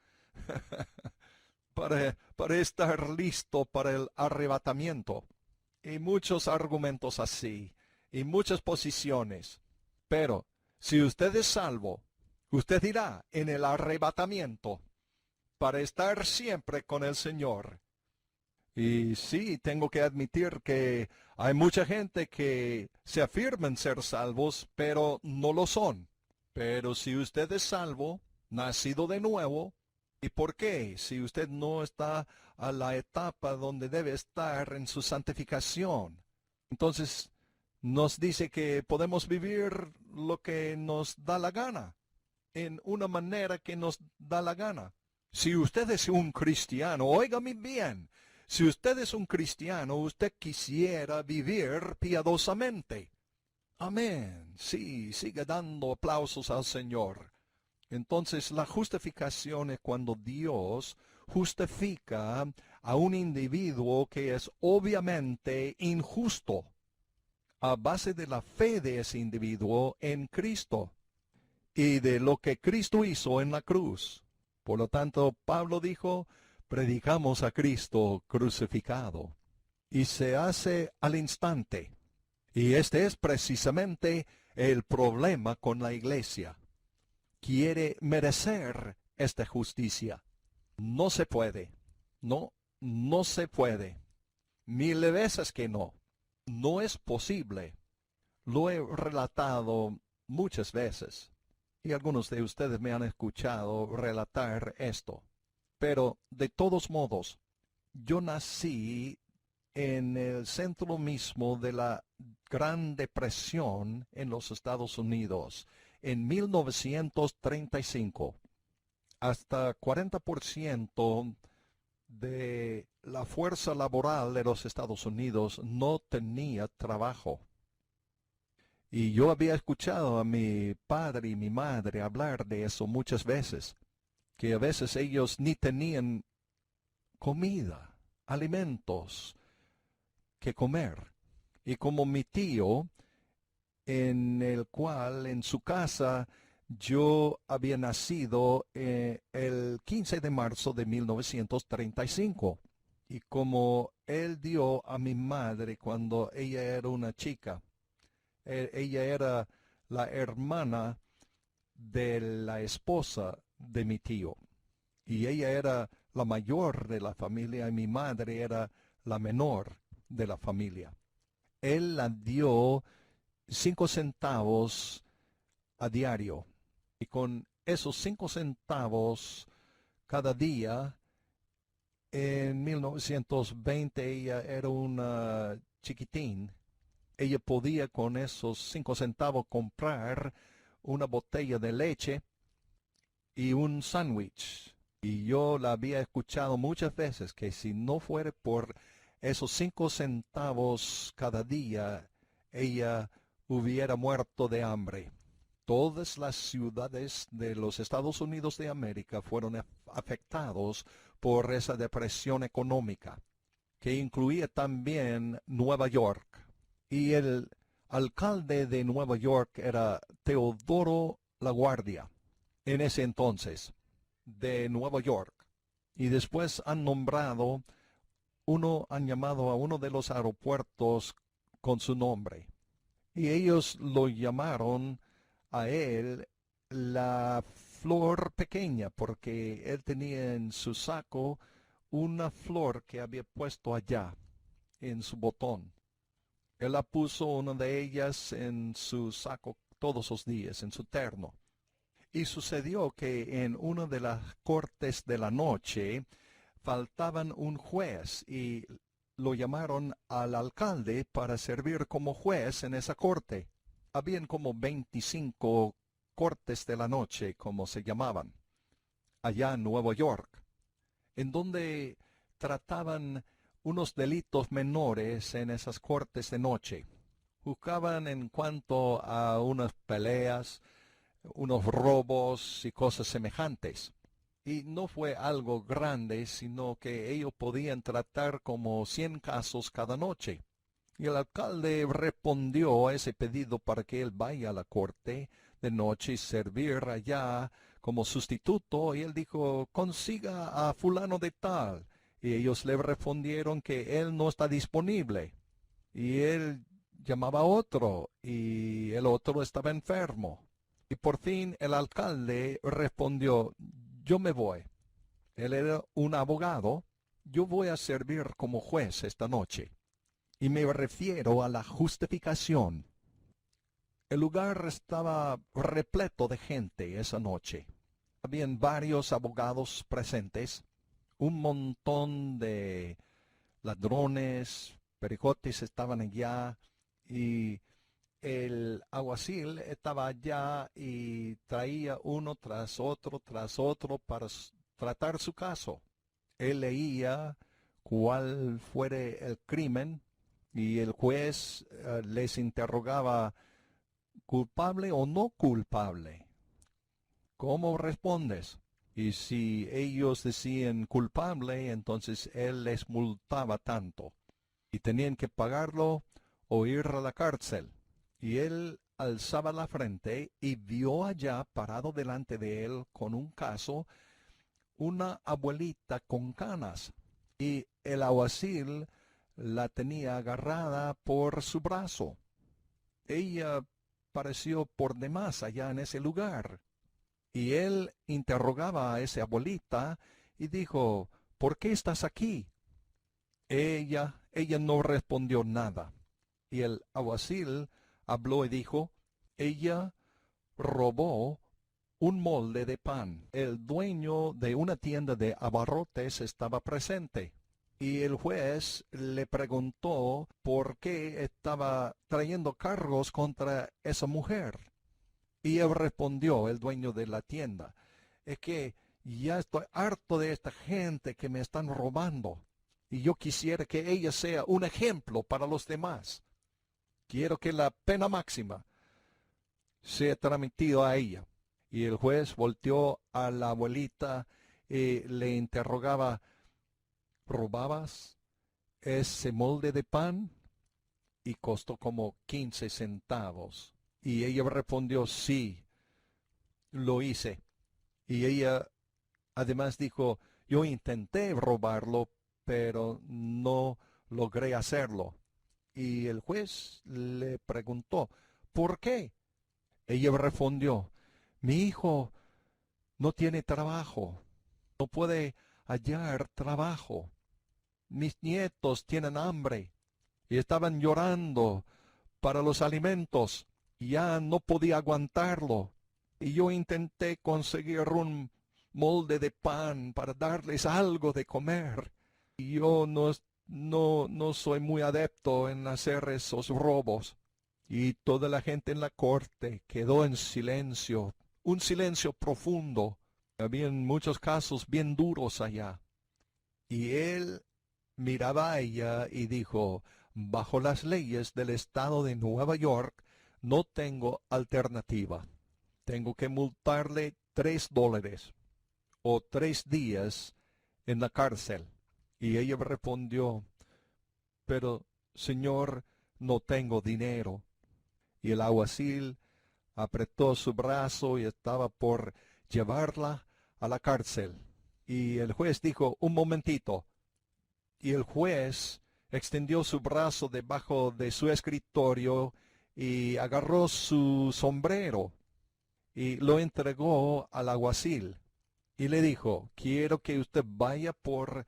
para estar listo para el arrebatamiento. Y muchos argumentos así, y muchas posiciones. Pero si usted es salvo, usted irá en el arrebatamiento para estar siempre con el Señor. Y sí, tengo que admitir que hay mucha gente que se afirman ser salvos, pero no lo son. Pero si usted es salvo, nacido de nuevo, ¿y por qué? Si usted no está a la etapa donde debe estar en su santificación. Entonces, nos dice que podemos vivir lo que nos da la gana, en una manera que nos da la gana. Si usted es un cristiano, óigame bien, si usted es un cristiano, usted quisiera vivir piadosamente. Amén. Sí, siga dando aplausos al Señor. Entonces, la justificación es cuando Dios justifica a un individuo que es obviamente injusto, a base de la fe de ese individuo en Cristo y de lo que Cristo hizo en la cruz. Por lo tanto, Pablo dijo, predicamos a Cristo crucificado. Y se hace al instante. Y este es precisamente el problema con la iglesia. Quiere merecer esta justicia. No se puede. No, no se puede. Mil veces que no. No es posible. Lo he relatado muchas veces. Y algunos de ustedes me han escuchado relatar esto. Pero, de todos modos, yo nací en el centro mismo de la Gran Depresión en los Estados Unidos, en 1935. Hasta 40% de la fuerza laboral de los Estados Unidos no tenía trabajo. Y yo había escuchado a mi padre y mi madre hablar de eso muchas veces, que a veces ellos ni tenían comida, alimentos que comer. Y como mi tío, en su casa yo había nacido el 15 de marzo de 1935. Y como él dio a mi madre cuando ella era una chica, ella era la hermana de la esposa de mi tío. Y ella era la mayor de la familia y mi madre era la menor de la familia. él la dio 5 centavos a diario. Y con esos 5 centavos cada día, en 1920 ella era una chiquitín. Ella podía con esos 5 centavos comprar una botella de leche y un sándwich. Y yo la había escuchado muchas veces que si no fuera por esos 5 centavos cada día, ella hubiera muerto de hambre. Todas las ciudades de los Estados Unidos de América fueron afectados por esa depresión económica, que incluía también Nueva York. Y el alcalde de Nueva York era Teodoro LaGuardia, en ese entonces, de Nueva York. Y después han llamado a uno de los aeropuertos con su nombre. Y ellos lo llamaron a él la flor pequeña, porque él tenía en su saco una flor que había puesto allá en su botón. Él la puso una de ellas en su saco todos los días, en su terno. Y sucedió que en una de las cortes de la noche faltaban un juez y lo llamaron al alcalde para servir como juez en esa corte. Habían como 25 cortes de la noche, como se llamaban, allá en Nueva York, en donde trataban unos delitos menores en esas cortes de noche. Juzgaban en cuanto a unas peleas, unos robos y cosas semejantes. Y no fue algo grande, sino que ellos podían tratar como 100 casos cada noche. Y el alcalde respondió a ese pedido para que él vaya a la corte de noche y servir allá como sustituto. Y él dijo, consiga a fulano de tal. Y ellos le respondieron que él no está disponible. Y él llamaba a otro y el otro estaba enfermo. Y por fin el alcalde respondió, yo me voy. Él era un abogado. Yo voy a servir como juez esta noche. Y me refiero a la justificación. El lugar estaba repleto de gente esa noche. Habían varios abogados presentes, un montón de ladrones, pericotes estaban allá y el alguacil estaba allá y traía uno tras otro para tratar su caso. Él leía cuál fuere el crimen y el juez les interrogaba culpable o no culpable. ¿Cómo respondes? Y si ellos decían culpable, entonces él les multaba tanto y tenían que pagarlo o ir a la cárcel. Y él alzaba la frente y vio allá parado delante de él con un caso una abuelita con canas y el alguacil la tenía agarrada por su brazo. Ella pareció por demás allá en ese lugar. Y él interrogaba a esa abuelita y dijo, ¿por qué estás aquí? Ella no respondió nada. Y el alguacil habló y dijo, ella robó un molde de pan. El dueño de una tienda de abarrotes estaba presente. Y el juez le preguntó por qué estaba trayendo cargos contra esa mujer. Y él respondió, el dueño de la tienda, es que ya estoy harto de esta gente que me están robando. Y yo quisiera que ella sea un ejemplo para los demás. Quiero que la pena máxima sea transmitida a ella. Y el juez volteó a la abuelita y le interrogaba, ¿robabas ese molde de pan? Y costó como 15 centavos. Y ella respondió, sí, lo hice. Y ella además dijo, yo intenté robarlo, pero no logré hacerlo. Y el juez le preguntó, ¿por qué? Ella respondió, mi hijo no tiene trabajo, no puede hallar trabajo. Mis nietos tienen hambre y estaban llorando para los alimentos. Ya no podía aguantarlo. Y yo intenté conseguir un molde de pan para darles algo de comer. Y yo no soy muy adepto en hacer esos robos. Y toda la gente en la corte quedó en silencio, un silencio profundo. Habían muchos casos bien duros allá. Y él miraba a ella y dijo, bajo las leyes del estado de Nueva York, no tengo alternativa. Tengo que multarle $3 o 3 días en la cárcel. Y ella respondió, pero señor, no tengo dinero. Y el alguacil apretó su brazo y estaba por llevarla a la cárcel. Y el juez dijo, un momentito. Y el juez extendió su brazo debajo de su escritorio y agarró su sombrero y lo entregó al alguacil. Y le dijo, quiero que usted vaya por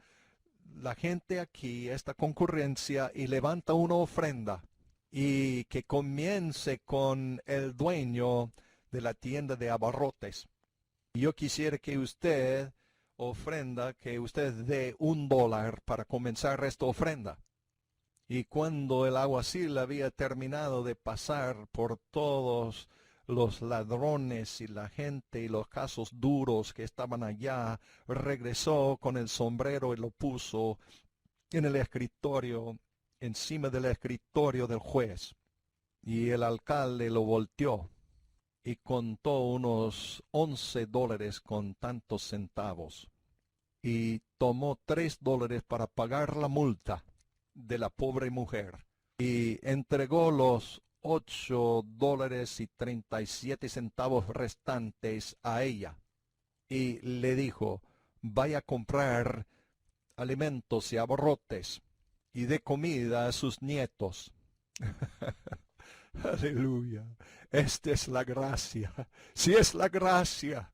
la gente aquí, esta concurrencia, y levanta una ofrenda. Y que comience con el dueño de la tienda de abarrotes. Yo quisiera que usted ofrenda, que usted dé $1 para comenzar esta ofrenda. Y cuando el alguacil había terminado de pasar por todos los ladrones y la gente y los casos duros que estaban allá, regresó con el sombrero y lo puso en el escritorio, encima del escritorio del juez. Y el alcalde lo volteó y contó unos $11 con tantos centavos. Y tomó $3 para pagar la multa de la pobre mujer. Y entregó los $8.37 restantes a ella. Y le dijo, vaya a comprar alimentos y abarrotes y dé comida a sus nietos. Aleluya. Esta es la gracia. Si es la gracia.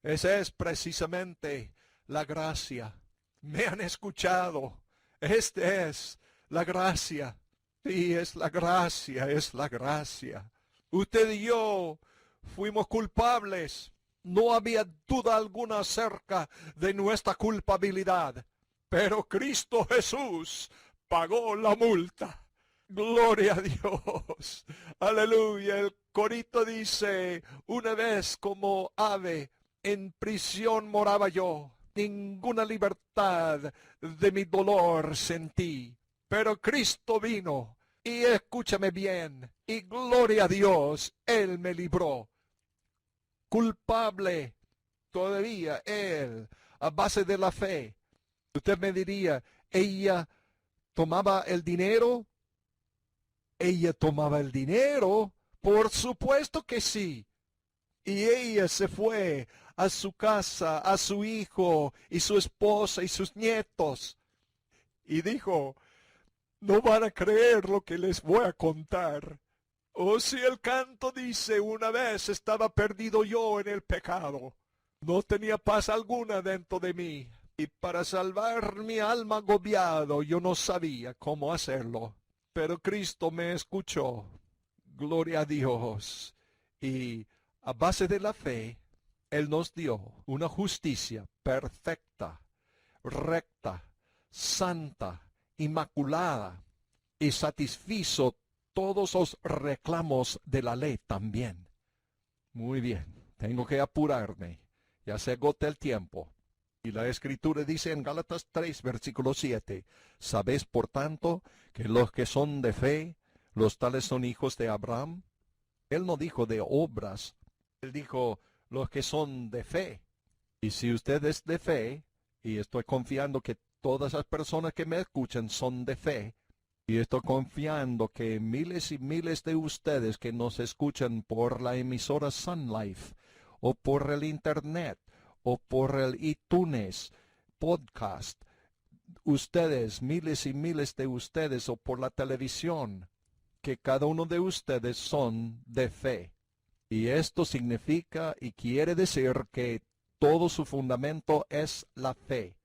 Esa es precisamente la gracia. Me han escuchado. Esta es la gracia. Sí, es la gracia, es la gracia. Usted y yo fuimos culpables. No había duda alguna acerca de nuestra culpabilidad. Pero Cristo Jesús pagó la multa. Gloria a Dios. Aleluya. El corito dice, una vez como ave en prisión moraba yo. Ninguna libertad de mi dolor sentí. Pero Cristo vino y escúchame bien. Y gloria a Dios, Él me libró. Culpable todavía Él a base de la fe. Usted me diría, ella tomaba el dinero. Ella tomaba el dinero, por supuesto que sí. Y ella se fue a su casa, a su hijo y su esposa y sus nietos. Y dijo, no van a creer lo que les voy a contar. Oh, si el canto dice, una vez estaba perdido yo en el pecado. No tenía paz alguna dentro de mí. Y para salvar mi alma agobiado, yo no sabía cómo hacerlo. Pero Cristo me escuchó. Gloria a Dios. Y a base de la fe, Él nos dio una justicia perfecta, recta, santa, inmaculada, y satisfizo todos los reclamos de la ley también. Muy bien, tengo que apurarme. Ya se agota el tiempo. Y la Escritura dice en Gálatas 3, versículo 7, ¿sabéis por tanto que los que son de fe, los tales son hijos de Abraham? Él no dijo de obras, él dijo los que son de fe. Y si usted es de fe, y estoy confiando que todas las personas que me escuchan son de fe, y estoy confiando que miles y miles de ustedes que nos escuchan por la emisora Sun Life, o por el Internet, o por el iTunes podcast, ustedes, miles y miles de ustedes, o por la televisión, que cada uno de ustedes son de fe. Y esto significa y quiere decir que todo su fundamento es la fe.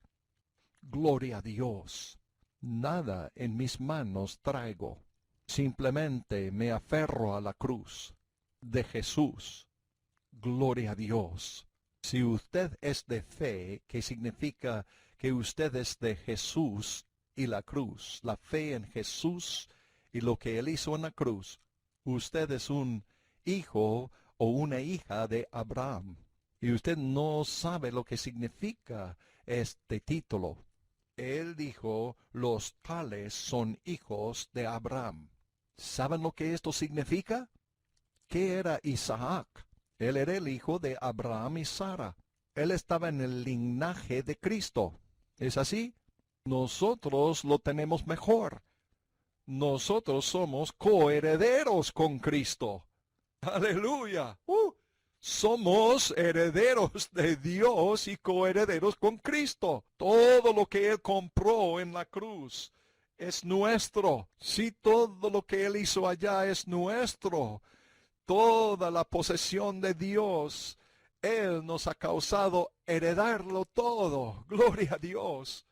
Gloria a Dios. Nada en mis manos traigo. Simplemente me aferro a la cruz de Jesús. Gloria a Dios. Si usted es de fe, que significa que usted es de Jesús y la cruz, la fe en Jesús y lo que Él hizo en la cruz, usted es un hijo o una hija de Abraham. Y usted no sabe lo que significa este título. Él dijo, los tales son hijos de Abraham. ¿Saben lo que esto significa? ¿Qué era Isaac? Él era el hijo de Abraham y Sara. Él estaba en el linaje de Cristo. ¿Es así? Nosotros lo tenemos mejor. Nosotros somos coherederos con Cristo. ¡Aleluya! Somos herederos de Dios y coherederos con Cristo. Todo lo que Él compró en la cruz es nuestro. Sí, todo lo que Él hizo allá es nuestro. Toda la posesión de Dios, Él nos ha causado heredarlo todo. Gloria a Dios.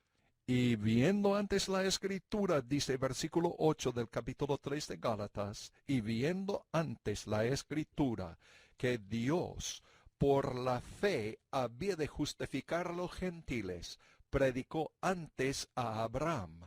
Y viendo antes la Escritura, dice versículo 8 del capítulo 3 de Gálatas, y viendo antes la Escritura, que Dios por la fe había de justificar a los gentiles, predicó antes a Abraham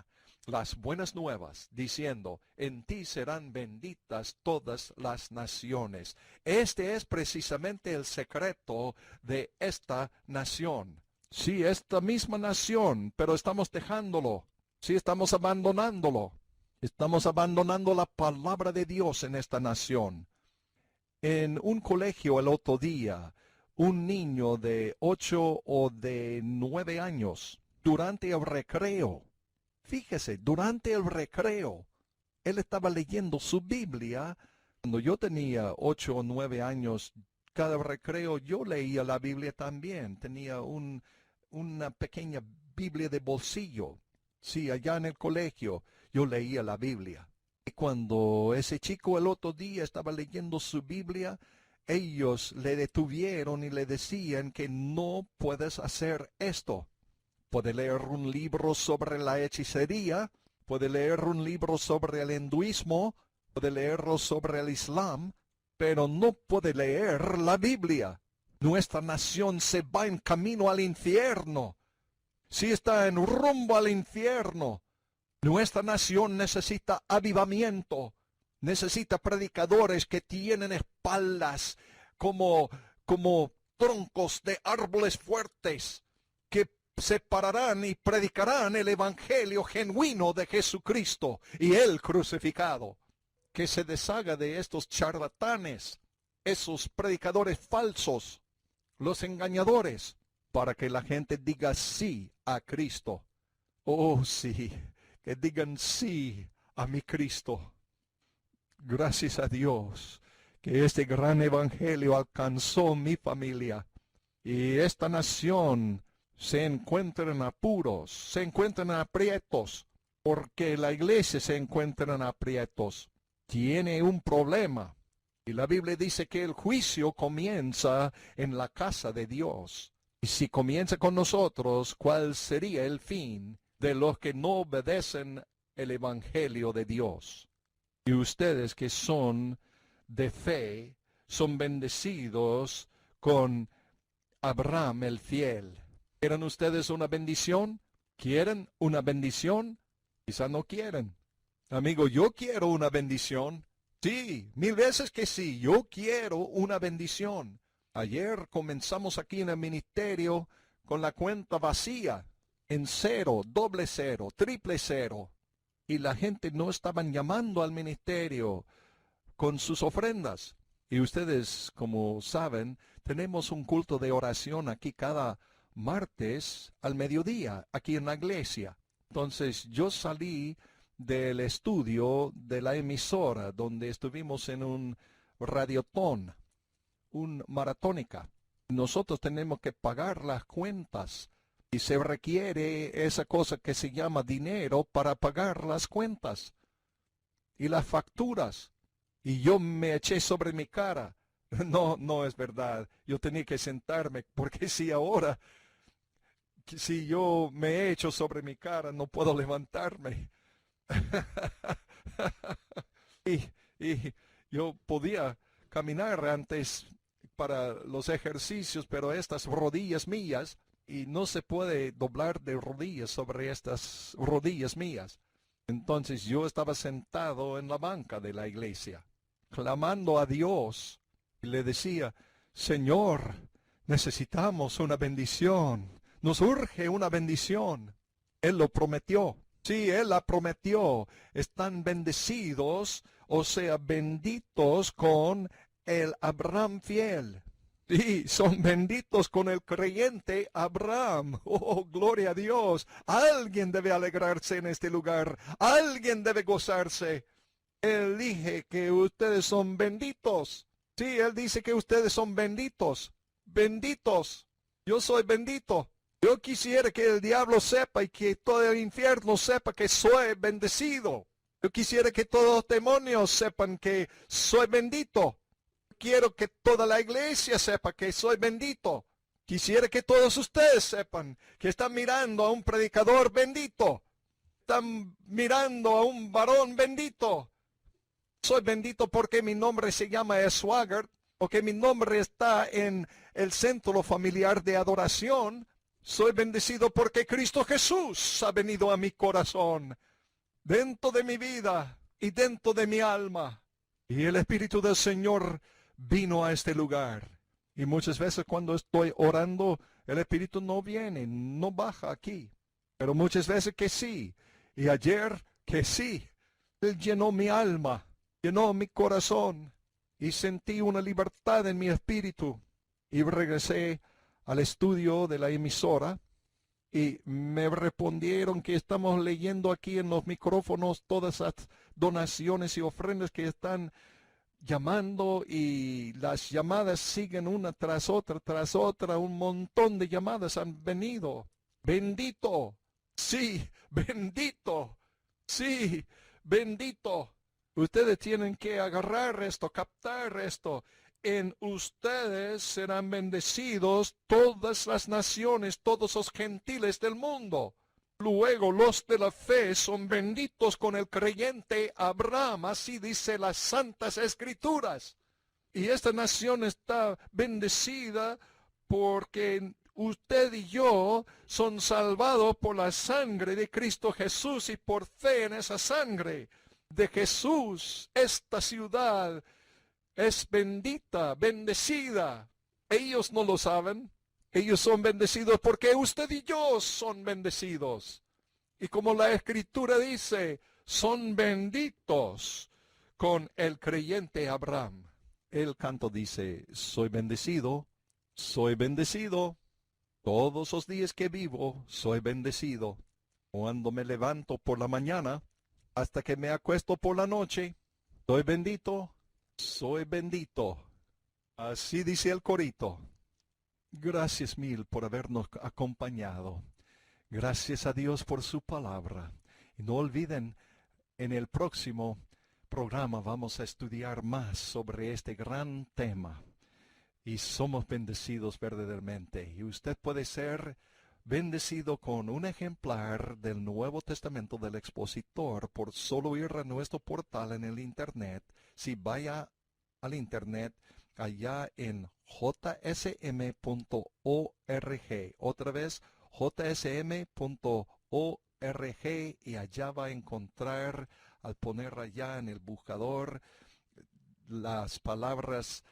las buenas nuevas, diciendo, en ti serán benditas todas las naciones. Este es precisamente el secreto de esta nación. Sí, esta misma nación, pero estamos dejándolo. Sí, estamos abandonándolo. Estamos abandonando la palabra de Dios en esta nación. En un colegio el otro día, un niño de 8 o de 9 años, durante el recreo, fíjese, durante el recreo, él estaba leyendo su Biblia. Cuando yo tenía 8 o 9 años, cada recreo yo leía la Biblia también. Tenía una pequeña Biblia de bolsillo. Sí, allá en el colegio yo leía la Biblia. Y cuando ese chico el otro día estaba leyendo su Biblia, ellos le detuvieron y le decían que no puedes hacer esto. Puede leer un libro sobre la hechicería, puede leer un libro sobre el hinduismo, puede leerlo sobre el Islam, pero no puede leer la Biblia. Nuestra nación se va en camino al infierno. Sí, está en rumbo al infierno. Nuestra nación necesita avivamiento, necesita predicadores que tienen espaldas como troncos de árboles fuertes, que se pararán y predicarán el evangelio genuino de Jesucristo y Él crucificado. Que se deshaga de estos charlatanes, esos predicadores falsos, los engañadores, para que la gente diga sí a Cristo. Oh, sí. Que digan sí a mi Cristo. Gracias a Dios que este gran evangelio alcanzó mi familia. Y esta nación se encuentra en apuros, se encuentra en aprietos, porque la iglesia se encuentra en aprietos. Tiene un problema. Y la Biblia dice que el juicio comienza en la casa de Dios. Y si comienza con nosotros, ¿cuál sería el fin de los que no obedecen el evangelio de Dios? Y ustedes que son de fe, son bendecidos con Abraham el fiel. ¿Quieren ustedes una bendición? ¿Quieren una bendición? Quizá no quieren. Amigo, yo quiero una bendición. Sí, 1000 veces que sí, yo quiero una bendición. Ayer comenzamos aquí en el ministerio con la cuenta vacía, en 0, doble 0, triple 0. Y la gente no estaban llamando al ministerio con sus ofrendas. Y ustedes, como saben, tenemos un culto de oración aquí cada martes al mediodía, aquí en la iglesia. Entonces yo salí del estudio de la emisora, donde estuvimos en un radiotón, un maratónica. Nosotros tenemos que pagar las cuentas y se requiere esa cosa que se llama dinero para pagar las cuentas y las facturas. Y yo me eché sobre mi cara. No, no es verdad. Yo tenía que sentarme, porque si ahora Si yo me echo sobre mi cara, no puedo levantarme. y, y yo podía caminar antes para los ejercicios, pero estas rodillas mías, y no se puede doblar de rodillas sobre estas rodillas mías. Entonces yo estaba sentado en la banca de la iglesia, clamando a Dios, y le decía, Señor, necesitamos una bendición, nos urge una bendición. Él lo prometió. Sí, Él la prometió. Están bendecidos, o sea, benditos con el Abraham fiel. Sí, son benditos con el creyente Abraham. Oh, gloria a Dios. Alguien debe alegrarse en este lugar. Alguien debe gozarse. Él dice que ustedes son benditos. Sí, Él dice que ustedes son benditos. Benditos. Yo soy bendito. Yo quisiera que el diablo sepa y que todo el infierno sepa que soy bendecido. Yo quisiera que todos los demonios sepan que soy bendito. Quiero que toda la iglesia sepa que soy bendito. Quisiera que todos ustedes sepan que están mirando a un predicador bendito. Están mirando a un varón bendito. Soy bendito porque mi nombre se llama Swagger, porque mi nombre está en el centro familiar de adoración. Soy bendecido porque Cristo Jesús ha venido a mi corazón, dentro de mi vida y dentro de mi alma. Y el Espíritu del Señor vino a este lugar. Y muchas veces cuando estoy orando, el Espíritu no viene, no baja aquí. Pero muchas veces que sí. Y ayer que sí. Él llenó mi alma, llenó mi corazón. Y sentí una libertad en mi espíritu. Y regresé al estudio de la emisora. Y me respondieron que estamos leyendo aquí en los micrófonos todas las donaciones y ofrendas que están llamando, y las llamadas siguen una tras otra, un montón de llamadas han venido. Bendito, sí, bendito, sí, bendito. Ustedes tienen que agarrar esto, captar esto. En ustedes serán bendecidos todas las naciones, todos los gentiles del mundo. Luego los de la fe son benditos con el creyente Abraham, así dice las Santas Escrituras. Y esta nación está bendecida porque usted y yo son salvados por la sangre de Cristo Jesús y por fe en esa sangre de Jesús. Esta ciudad es bendita, bendecida. Ellos no lo saben. Ellos son bendecidos porque usted y yo son bendecidos. Y como la Escritura dice, son benditos con el creyente Abraham. El canto dice, soy bendecido, todos los días que vivo, soy bendecido. Cuando me levanto por la mañana, hasta que me acuesto por la noche, soy bendito, soy bendito. Así dice el corito. Gracias mil por habernos acompañado. Gracias a Dios por su palabra. Y no olviden, en el próximo programa vamos a estudiar más sobre este gran tema. Y somos bendecidos verdaderamente. Y usted puede ser bendecido con un ejemplar del Nuevo Testamento del Expositor por solo ir a nuestro portal en el Internet. Si vaya al Internet, allá en jsm.org. Otra vez, jsm.org, y allá va a encontrar, al poner allá en el buscador las palabras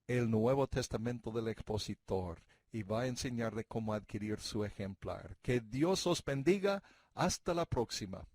el Nuevo Testamento del Expositor, y va a enseñarle cómo adquirir su ejemplar. Que Dios os bendiga. Hasta la próxima.